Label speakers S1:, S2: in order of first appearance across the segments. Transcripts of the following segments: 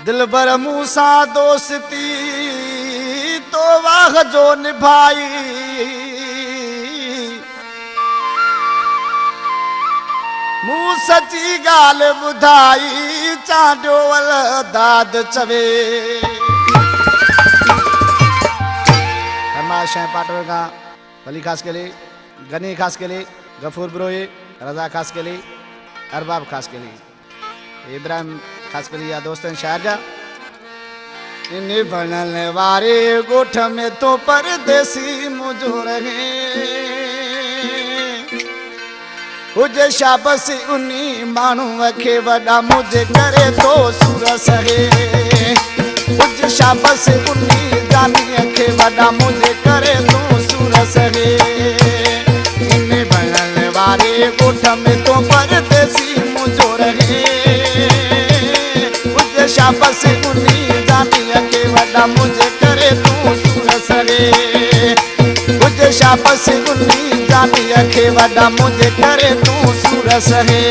S1: दिलबर मूसा दोस्ती तो वाह जो निभाई, मूं सची गाल बुधाई चांडियो वल दाद चवे। फरमाइश है पाटवर का वली खास के लिए, गनी खास के लिए, गफूर ब्रोए, रजा खास के लिए, अरबाब खास के लिए, इब्राहिम खास के लिए, या दोस्तन शायर जा। इन बनने वारे गोठ में तो परदेसी मुझो रहे, मुझे शाबस उन्हीं मानू खे वडा मुझे करे तो सूरस है, मुझे शाबस उन्हीं जानी खे वडा मुझे करे तो सूरस है। इन बनने वारे गोठ में तो परदेसी मुझो रहे, मुझे शाबस उन्हीं जानी खे वडा मुझे करे तो सूरस है, मुझे शाबस उन्हीं जानी खे वडा मुझे करे तू सूरस है।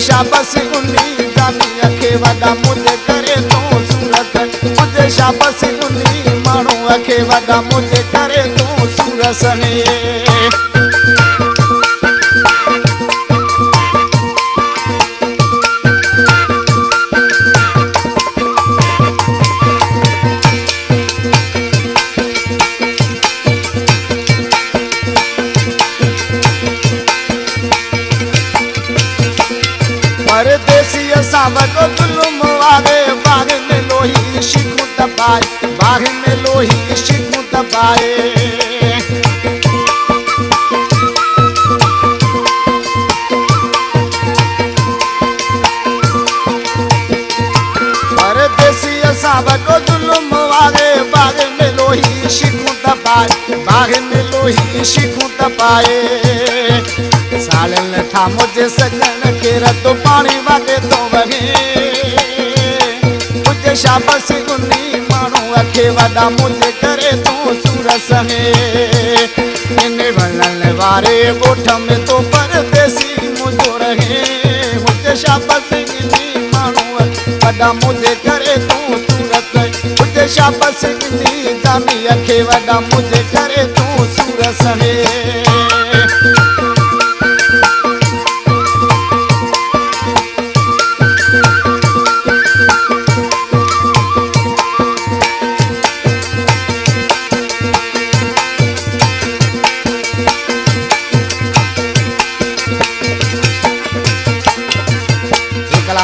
S1: शाबस उन्हीं जानी खे वडा मुझे करे तो सूरत, मुझे शाबस उन्हीं मानू खे वडा मुझे करे तो सूरस है। सावको जुल्म वाले बाग में लोही शिकू दबाए, बाग में लोही शिकू दबाए। परदेसी सावको जुल्म वाले बाग में लोही शिकू दबाए, बाग में लोही शिकू दबाए। सालन था मुझे सजन के रतो पानी वागे तो वगे, मुझे शाबस उन्हीं मानू खे वडा मुझे करे तो सूरस है। इन बनने वारे गोठ में तो परदेसी मुझो रहे, मुझे शाबस उन्हीं मानू वडा मुझे करे तो सूरस है, मुझे शाबस उन्हीं जानी खे वडा मुझे करे तो सूरस है।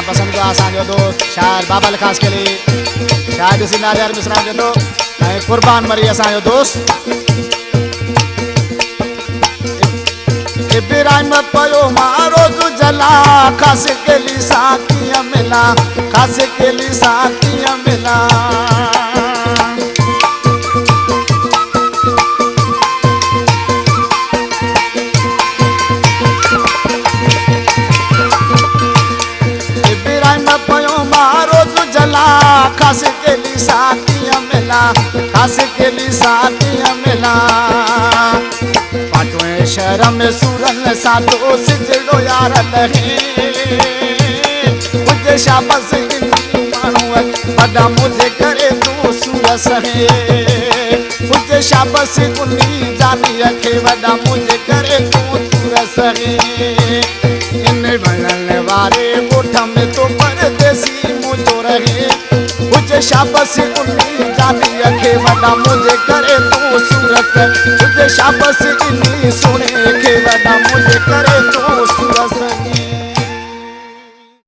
S1: पसंद को आसान दोस्त शायर बाबा खास के लिए, शायर इसी नारियल मिश्रा जो तो कुर्बान मरी असांजो दोस्त। इब्राहिम पयो मारो तू जला, खास के लिए साकिया मिला, खास के लिए साकिया मिला। खास के लिए साथिया मिला, खास के लिए साथिया मिला। पाटवे शहर में सूरन सा दोस्त जड़ो यार लहे, मुझे शाबस मानू वडा मुझे करे तू सूरस है। मुझे शाबस उन्नी जानी अखे वॾा मुझे करे तूं सूरस है इन वणन वारे ॻोठ में तो परदेसी मुझो रहे मुझे शाबस उन्नी जानी अखे वॾा मुझे करे तूं सूरस मुझे शाबस इन्नी सुणे खे वॾा मुझे